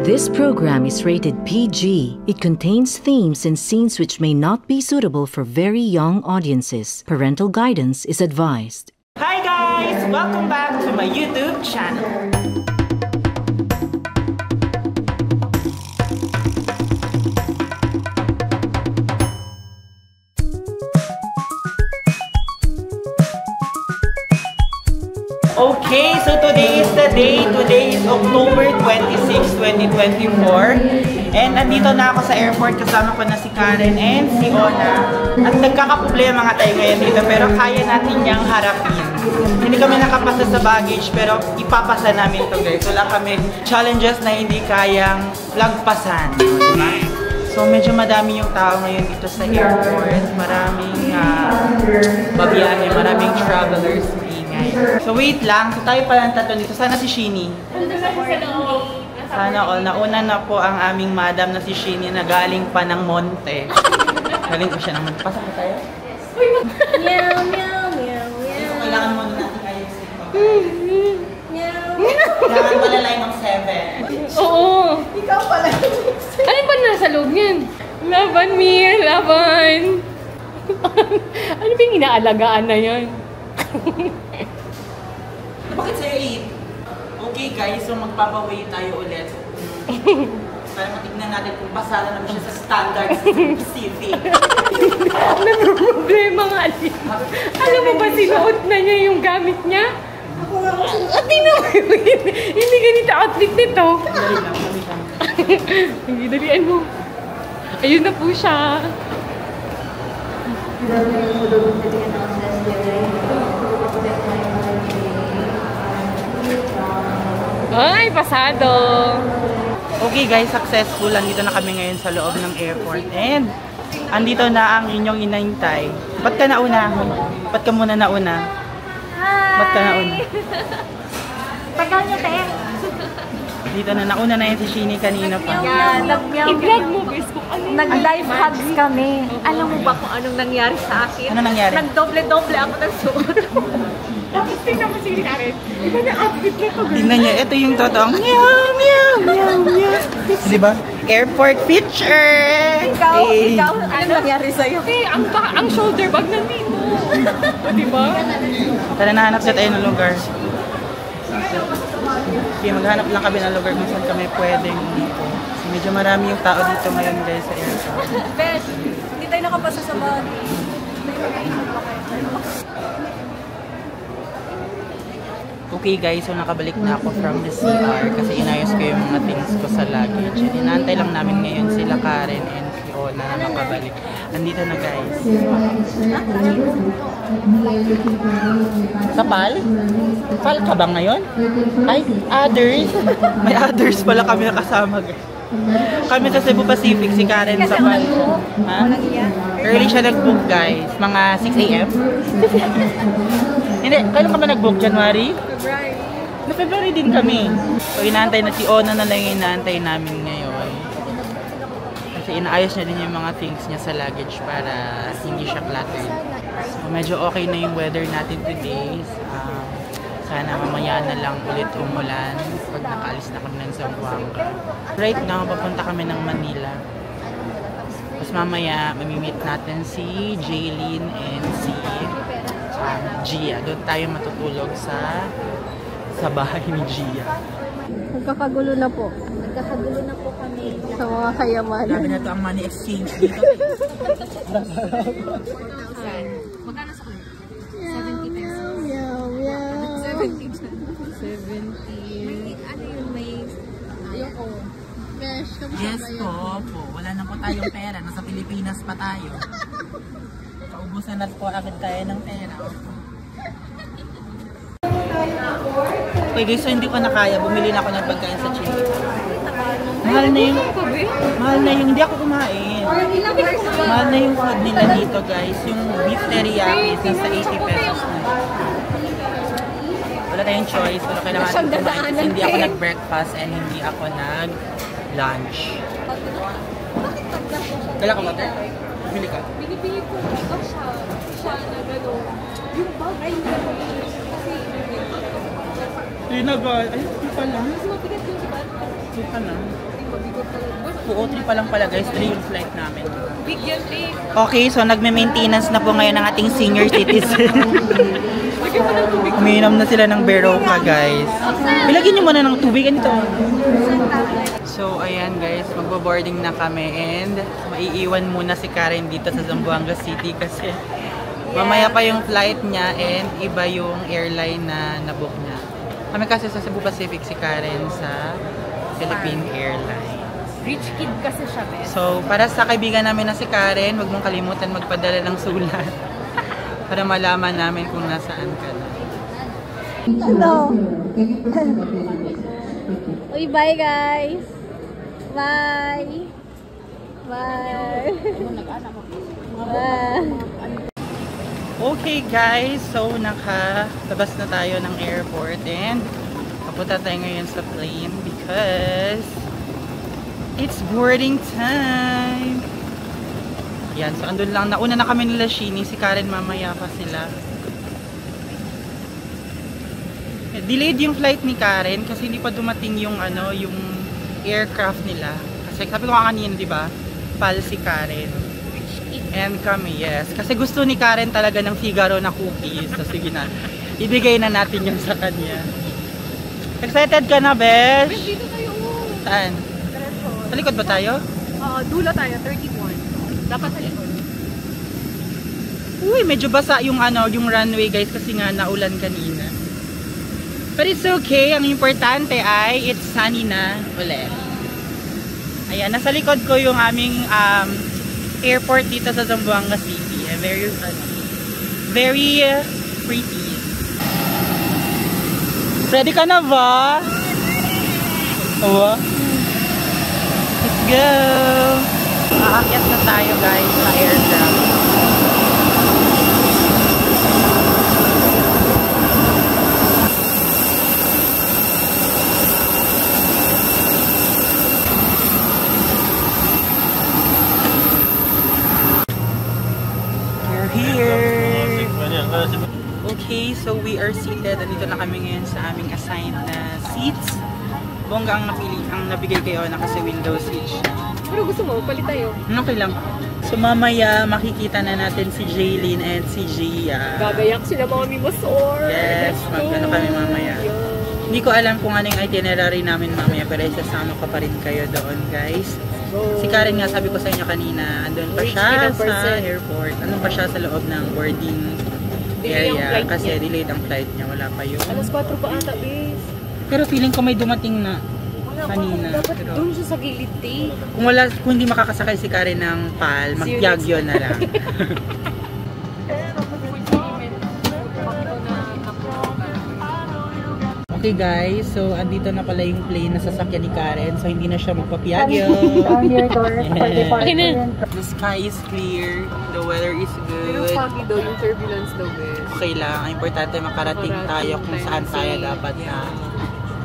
This program is rated PG. It contains themes and scenes which may not be suitable for very young audiences. Parental guidance is advised. Hi guys! Welcome back to my YouTube channel. Okay, so today is the day. Today is October 26, 2024. And andito na ako sa airport. Kasama ko na si Karen and si Ona. At nagkakaproblema nga tayo ngayon dito. Pero kaya natin niyang harapin. Hindi kami nakapasa sa baggage. Pero ipapasa namin to guys. Wala kami challenges na hindi kayang lagpasan. So medyo madami yung tao ngayon dito sa airport. Maraming babiyahe. Maraming travelers. So wait lang, so tayo pala ang tatlo dito. Sana si Shini. Sana all. Nauna na po ang aming madam na si Shini na galing pa ng Monte. Galing po siya ng Monte. Pasok po tayo? Meow, meow, meow, meow. So kailangan mo na natin ayusin ito. Kailangan pala line of 7. Oo. Ikaw pala. Ano ba nasa loob niyan? Laban, Mir. Laban. Ano ba yung inaalagaan na yan? Bakit sa'yo 8? Okay guys, so magpapaway tayo ulit. Para matignan natin kung basala naman siya sa standards Pacific. Ano problema nga din? Alam mo ba sinuot na niya yung gamit niya? At hindi ganito outfit nito. Hindi dalian mo. Ayun na po siya. Ay, pasado! Okay guys, successful. Andito na kami ngayon sa loob ng airport. And, andito na ang inyong inahintay. Ba't ka nauna? Ba't ka muna nauna? Ba't ka nauna? Tagal niya, te. Dito na, nauna na yung si Shini kanina pa. I-vlog mo, guys, kung ano. Nag-live hugs kami. Alam mo ba kung anong nangyari sa akin? Ano nangyari? Nag-doble-doble ako ng suot. Tapos tingnan mo si Karen. Iba na outfit niya ko. Tingnan niya, ito yung totoong meow, meow, meow, meow. Diba? Airport picture! Ikaw, ano nangyari sa'yo? Ang shoulder bag nandito. Diba? Tara, nahanap na tayo ng lugar. Okay, maghanap lang kami ng lugar kung saan kami pwedeng dito. Kasi medyo marami yung tao dito ngayon guys sa airport. Bes, hindi tayo nakapasa sa body. Okay guys, so nakabalik na ako from the CR kasi inayos ko yung mga things ko sa luggage. And inaantay lang namin ngayon sila Karen and Fiona na makabalik. Andito na guys. Sa PAL? PAL ka ba ngayon? Ay, others. May others pala kami nakasama guys. Kami sa Cebu Pacific, si Karen sa PAL. Ha? Early siya nag-book guys. Mga 6 AM? Hindi, kailan ka ba nag-book? January? February. Na February din kami. So inaantay na si Ona na lang yung inaantay namin ngayon. Kasi inaayos niya din yung mga things niya sa luggage para hindi siya cluttered. So medyo okay na yung weather natin today. Sana mamaya na lang ulit umulan pag nakaalis na kami ng Zamboanga. Right now, papunta kami ng Manila. Tapos mamaya, mamimit natin si Jaylene and si Gia. Doon tayo matutulog sa bahay ni Gia. Nagkakagulo na po. Nagkakagulo na po kami. Sa mga kayaman. Sabi na ito ang money exchange dito. Magkano sa kulit? 70 pesos. Meow, meow. 70. 70. Ano yun, may... Ayoko. Besh, Yes po. Wala na po tayong pera. Nasa Pilipinas pa tayo. Paubusan na po agad tayo ng pera. Okay guys, so hindi ko na kaya. Bumili na ako ng pagkain sa Chili. Mahal na yung hindi ako kumain. Mahal na yung food nila dito guys. Yung beef teriyaki is nasa 80 pesos na. Wala tayong choice. Wala kailangan natin kumain kasi hindi ako nag-breakfast and hindi ako nag-lunch. Kailan ka water? Bili ka? Binibili ko siya na gano'n. Yung bag ay kasi Tinagal. Ay, hindi pala. mas mabigat yung bag. Suka na. 2:03 pa lang pala guys, 3 yung flight namin. Bigyan, eh. Okay, so nagme-maintenance na po ngayon ang ating senior citizen. Umiinom na sila ng Berocca guys. Ilagyan nyo muna ng tubig. Ganito. So ayan guys, magbo-boarding na kami and maiiwan muna si Karen dito sa Zamboanga City kasi mamaya pa yung flight niya and iba yung airline na nabook niya. Kami kasi sa Cebu Pacific, si Karen sa Philippine Airlines. Rich kid kasi siya, Ben. So, para sa kaibigan namin na si Karen, huwag mong kalimutan magpadala ng sulat para malaman namin kung nasaan ka na. Hello. Uy, bye guys. Bye. Bye. Bye. Okay guys, so nakalabas na tayo ng airport and papunta tayo ngayon sa plane because it's boarding time. Yan, so andun lang. Nauna na kami nila Shini, si Karen mamaya pa sila. Delayed yung flight ni Karen kasi hindi pa dumating yung yung aircraft nila. Kasi sabi ko kanina, di ba? Pal si Karen. And kami, yes. Kasi gusto ni Karen talaga ng Figaro na cookies. So sige na. Ibigay na natin yung sa kanya. Excited ka na, Besh? Dito tayo. Saan? Sa likod ba tayo? Dula tayo, 31. Dapat sa likod. Uy, medyo basa yung yung runway guys kasi nga naulan kanina. But it's okay. Ang importante ay it's sunny na ulit. Ayan, nasa likod ko yung aming airport dito sa Zamboanga City. Very pretty. Ready ka na ba? Oo. Let's go! Aakyat na tayo guys sa aircraft. We're here! Okay, so we are seated. Andito na kami ngayon sa aming assigned na seats. Bongga ang nabigay kayo na kasi window seat siya. Pero gusto mo, palit tayo. Okay lang. So mamaya makikita na natin si Jaylene and si Gia. Gagayak sila Mami Masor. Yes, mag-ano kami mamaya. Hindi ko alam kung anong itinerary namin mamaya pero isasama ko pa rin kayo doon guys. Si Karen nga sabi ko sa inyo kanina, andun pa siya sa airport. Andun pa siya sa loob ng boarding area kasi delayed ang flight niya. Wala pa yun. Alas 4 pa ata, bes. Pero feeling ko may dumating na kanina. Dapat Pero doon siya sa gilid, eh. kung hindi makakasakay si Karen ng PAL, mag-Piaggio na lang. Okay guys, so andito na pala yung plane na sasakyan ni Karen. So hindi na siya magpa-Piaggio. The sky is clear, the weather is Pero good. foggy daw, yung turbulence daw, bes. Okay lang, ang importante makarating tayo kung saan tayo dapat na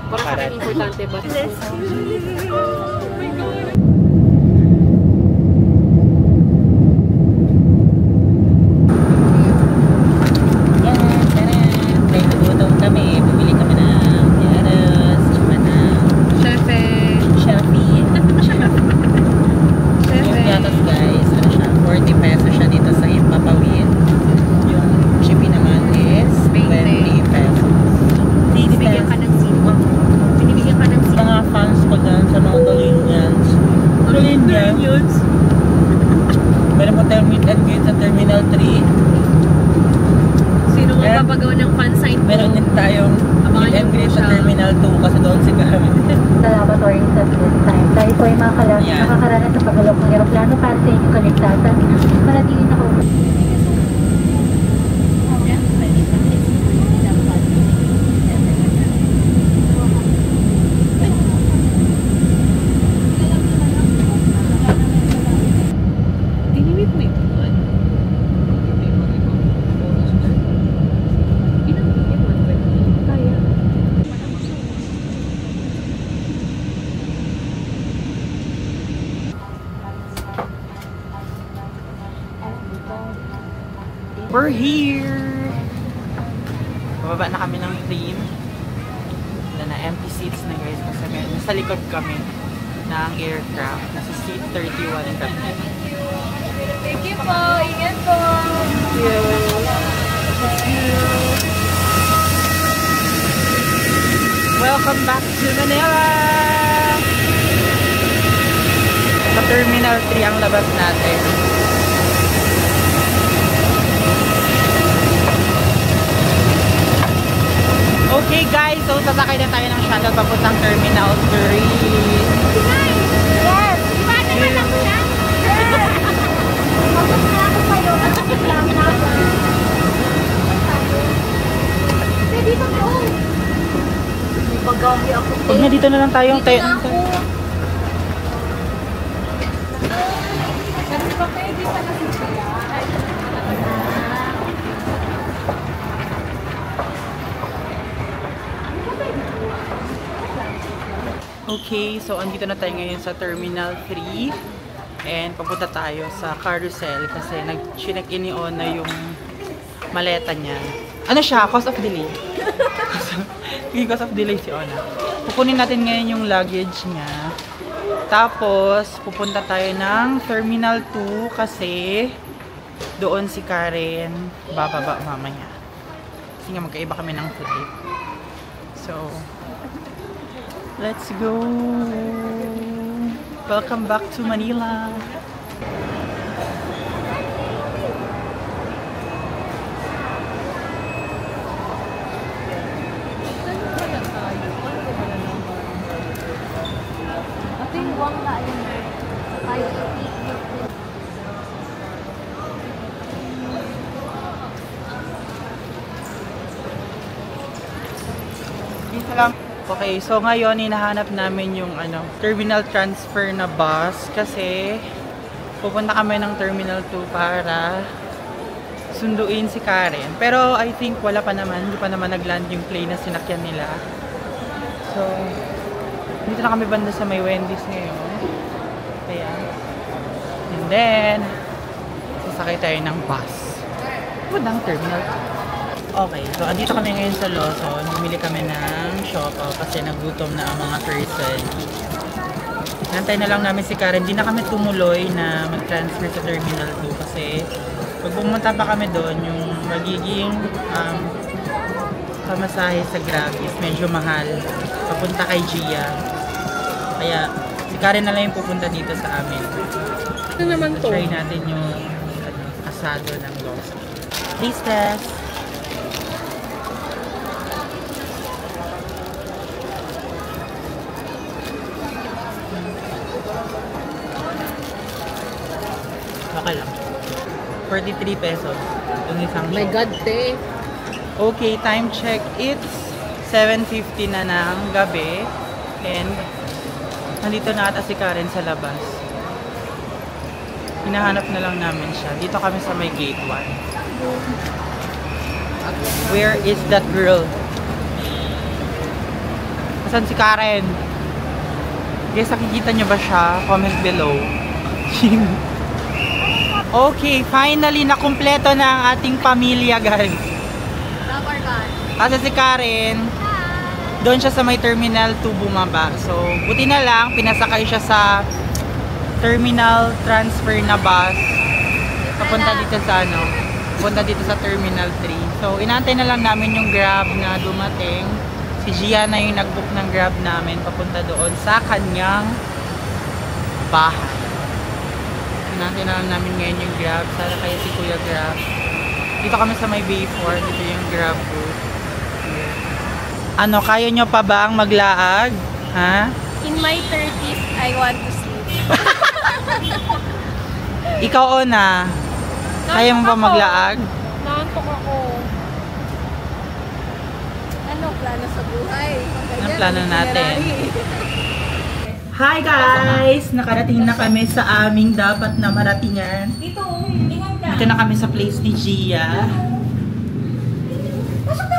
Para sa akin, importante ba? Meron po tayong meet and greet sa Terminal 3. Sino nga papagawa ng fan sign po? Meron din tayong meet and greet sa Terminal 2 kasi doon si Karen. Laboratory sa this time. Tayo po ay makakaranas sa paggalok ng aeroplano para sa inyong kaligtasan. Manatili na ko. We're here! Bababa na kami ng plane. Wala na empty seats na guys kasi meron nasa likod kami ng aircraft. Nasa seat 31 kami. Thank you po. Ingat po. Welcome back to Manila! Sa Terminal 3 ang labas natin. Okay guys, so sasakay na tayo ng shuttle papuntang Terminal 3. Yes! Iba naman ako na. Tapos na ako kayo. Lang na ako. Pwede ba po? May pag-gawi ako. Huwag na dito na lang tayo. Dito na ako. Kasi pa pwede pa na si Kuya. Okay, so andito na tayo ngayon sa Terminal 3 and papunta tayo sa carousel kasi nag-check-in ni Ona yung maleta niya. Ano siya? Cause of delay. Cause of delay si Ona. Pupunin natin ngayon yung luggage niya. Tapos, pupunta tayo ng Terminal 2 kasi doon si Karen bababa mamaya. Kasi nga magkaiba kami ng flight. So, let's go! Welcome back to Manila! Okay, so ngayon hinahanap namin yung terminal transfer na bus kasi pupunta kami ng Terminal 2 para sunduin si Karen. Pero I think wala pa naman, hindi pa naman nag-land yung plane na sinakyan nila. So, dito na kami banda sa may Wendy's ngayon. Ayan. And then, sasakay tayo ng bus. Pupuntang Terminal 2. Okay, so andito kami ngayon sa Lawson. Bumili kami ng siopaw kasi nagutom na ang mga person. Nantay na lang namin si Karen. Hindi na kami tumuloy na mag-transfer sa Terminal 2 kasi pag pumunta pa kami doon, yung magiging pamasahe sa Grab is medyo mahal. Papunta kay Gia. Kaya si Karen na lang yung pupunta dito sa amin. Ito naman to. Try natin yung asado ng Lawson. Taste test! Okay lang. 43 pesos. Yung isang My God, te. Okay, time check. It's 7:50 na ng gabi. And nandito na ata si Karen sa labas. Hinahanap na lang namin siya. Dito kami sa may gate 1. Where is that girl? Asan si Karen? Guys, nakikita niyo ba siya? Comment below. Okay, finally nakumpleto na ang ating pamilya, guys. Kasi si Karen, doon siya sa may Terminal 2 bumaba. So, buti na lang, pinasakay siya sa terminal transfer na bus. Papunta dito sa punta dito sa Terminal 3. So, inaantay na lang namin yung Grab na dumating. Si Gia na yung nag-book ng Grab namin papunta doon sa kanyang bahay. Natin na lang namin ngayon yung Grab. Sana kaya si Kuya Grab. Dito kami sa may Bay 4. Dito yung Grab booth. Ano, kaya nyo pa ba ang maglaag? Ha? In my 30s, I want to sleep. Ikaw, Ona. Kaya mo ba maglaag? Naantok ako. Ano plano sa buhay? Ano plano natin? Hi guys! Nakarating na kami sa aming dapat na maratingan. Dito na kami sa place ni Gia.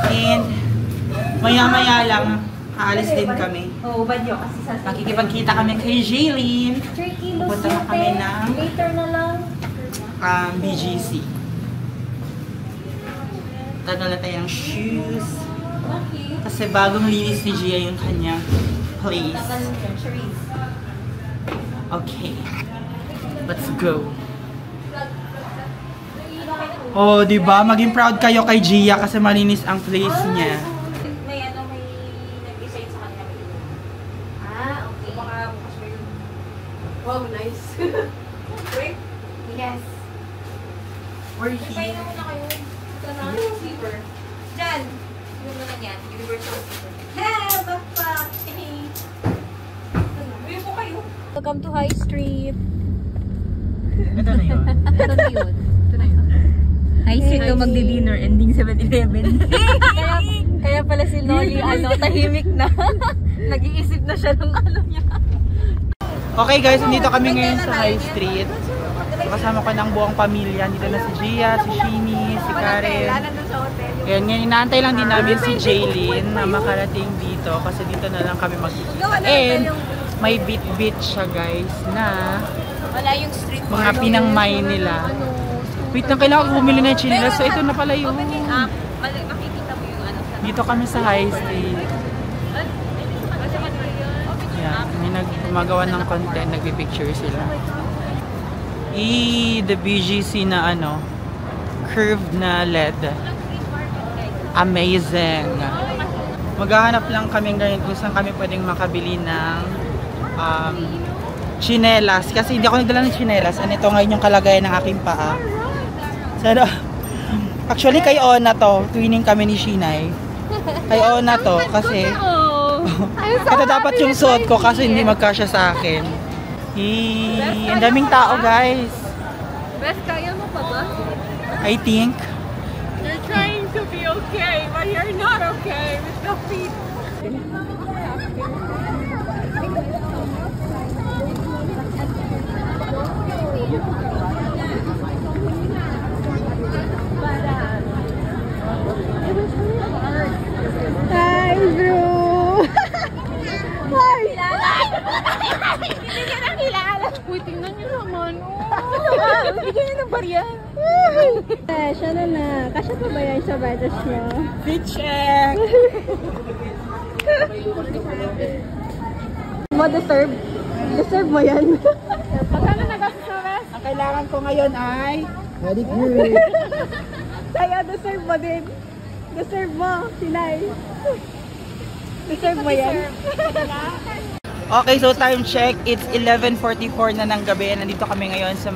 And maya-maya lang, aalis din kami. Makikipagkita kami kay Jaylene. Punta na kami ng BGC. Dadala tayong shoes. Kasi bagong linis ni Gia yung kanyang place. Okay. Let's go. Oh, di ba? Maging proud kayo kay Gia kasi malinis ang place niya. May nag-design sa kanya. Okay. Baka bukas mo yun. Wow, nice. Great? Yes. Where is Kaya na muna kayo. Ito na, sleeper. Diyan. Yung naman yan. Universal sleeper. Hey, backpack! Uwi po kayo. Welcome to High Street. Ito na yun. Ito na yun. High Street daw magdi-dinner. Ending 7-Eleven. Kaya pala si Nolly, tahimik na. Nag-iisip na siya ng niya. Okay guys, nandito kami ngayon sa High Street. Kasama ko ng buong pamilya. Dito na si Gia, si Shini, si Karen. Ayan, ngayon inaantay lang din namin si Jaylin na makarating dito kasi dito na lang kami magkikita. And may beat siya guys na Wala yung street mga pinangmay nila. Wait lang, kailangan ko bumili na yung chinelas. So ito na pala yun. Makikita mo yung Dito kami sa High Street. Yeah, may gumagawa ng content, nagpipicture sila. The BGC na curved na LED. Amazing! Maghahanap lang kami ngayon kung saan kami pwedeng makabili ng chinelas. Kasi hindi ako nagdala ng chinelas. Ito ngayon yung kalagayan ng aking paa. Sana, actually kay Ona to, twinning kami ni Shinay. Kay Ona to kasi ito dapat yung suot ko kasi hindi magkasya sa akin. Ang daming tao guys. Best, kaya mo pa ba? I think. You're trying to be okay, but you're not okay with the feet. Hi, bro! Hi! Hindi niya nakilala. Uy, tingnan niyo naman. Bigyan niyo ng baryan. Siya na. Kasya pa ba yan sa batas niyo? Fit check! Deserve. Deserve mo yan. Magkano nagastos sa rest? Ang kailangan ko ngayon ay very good. Kaya deserve mo din. Deserve mo, Sinay. Deserve mo yan. Okay, so time check. It's 11:44 na ng gabi. Nandito kami ngayon sa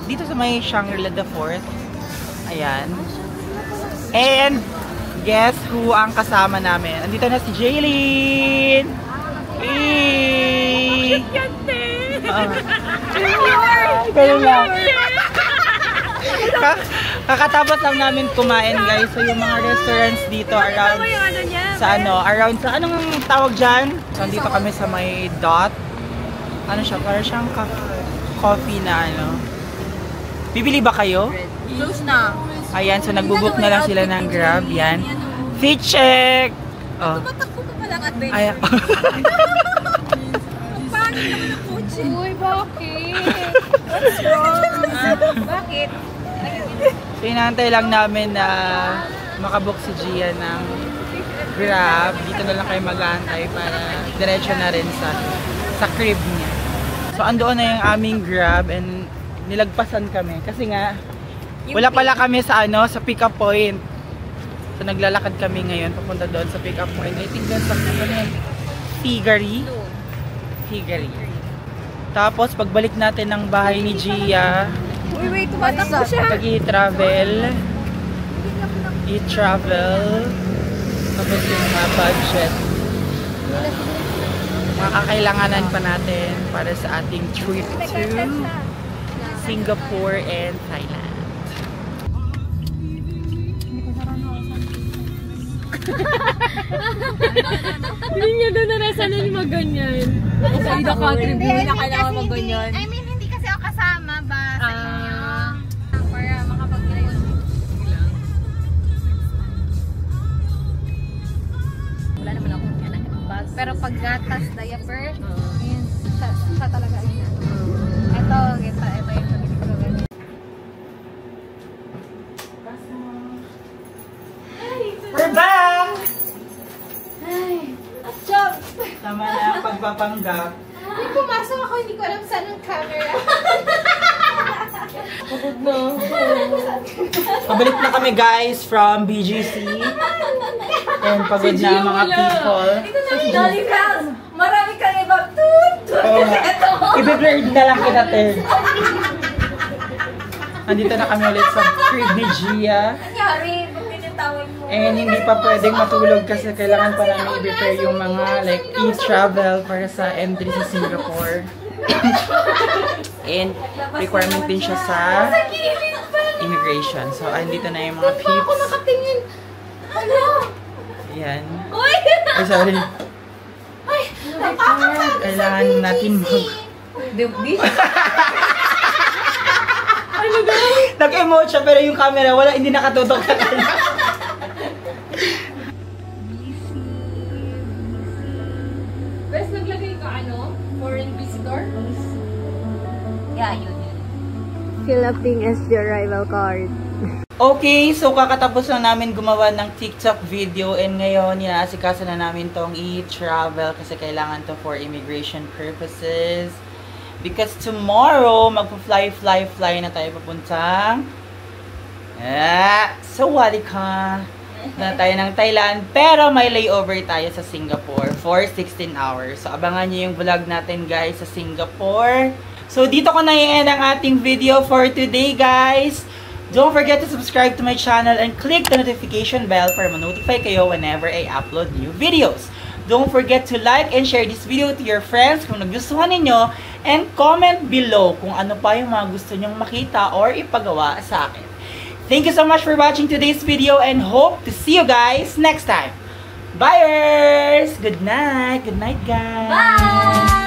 dito sa may Shangri-La the Fort. Ayan. And guess who ang kasama namin? Nandito na si Jaylin. Ganun lang. Kakatapos lang namin kumain guys. So yung mga restaurants dito around around sa anong tawag dyan? So dito kami sa may Dot. Ano siya? Parang siyang coffee na Bibili ba kayo? Close na. Ayan, so nagbubook na lang sila ng Grab. Yan. Fit check! Oh. Tumatakbo ka pa lang adventure. Ayan. Paano naman ang kotse? Uy, bakit? What's wrong? Bakit? So inaantay lang namin na makabook si Gia ng Grab. Dito na lang kayo mag-aantay para diretso na rin sa crib niya. So andoon na yung aming Grab and nilagpasan kami kasi nga wala pala kami sa sa pick-up point. So naglalakad kami ngayon papunta doon sa pick-up point. I think doon sa Figari. Tapos pagbalik natin ng bahay ni Gia, Wait, tumatakbo siya. pag-i-travel. Tapos yung budget. Makakailanganan pa natin para sa ating trip to Singapore and Thailand. Hindi niya doon narasanan maganyan. Sa ida country, hindi na kailangan mo ganyan. I mean, hindi kasi ako kasama ba sa inyo. Para makapag-grayo. Wala naman ako bag. Pero pag gatas, diaper, yun, siya talaga yun. Ito yung nabibig ko ganyan. We're back! Tama na, nagpapanggap. Hindi pumasok ako, hindi ko alam saan ang camera. Pabalik na kami guys from BGC. And pagod na mga people. Ito na yung Dolly House. Marami kang ibang I-blurred na lang kita, Ted. Andito na kami ulit sa crib ni Gia. Nangyari, ba't tinatawag mo? And hindi pa pwedeng matulog kasi kailangan pa namin i-prepare yung mga like e-travel para sa entry sa Singapore. And requirement din siya sa immigration. So, andito na yung mga peeps. Ako nakatingin. Ano? Ayan. Uy! Ay, sorry. Ay, nakakatawa. Kailangan natin nag-emote siya pero yung camera wala, hindi nakatutok sa kanya. Best naglagay ka foreign visitor? Yeah, yun. Philippine SG arrival card. Okay, so kakatapos lang namin gumawa ng TikTok video and ngayon inaasikaso na namin tong e-travel kasi kailangan to for immigration purposes. Because tomorrow, magpa-fly na tayo papuntang Sawadika na tayo ng Thailand. Pero may layover tayo sa Singapore for 16 hours. So, abangan nyo yung vlog natin guys sa Singapore. So, dito ko na i-end ang ating video for today guys. Don't forget to subscribe to my channel and click the notification bell para ma-notify kayo whenever I upload new videos. Don't forget to like and share this video to your friends kung nagustuhan ninyo and comment below kung ano pa yung mga gusto nyong makita or ipagawa sa akin. Thank you so much for watching today's video and hope to see you guys next time. Byeers! Good night! Good night, guys! Bye!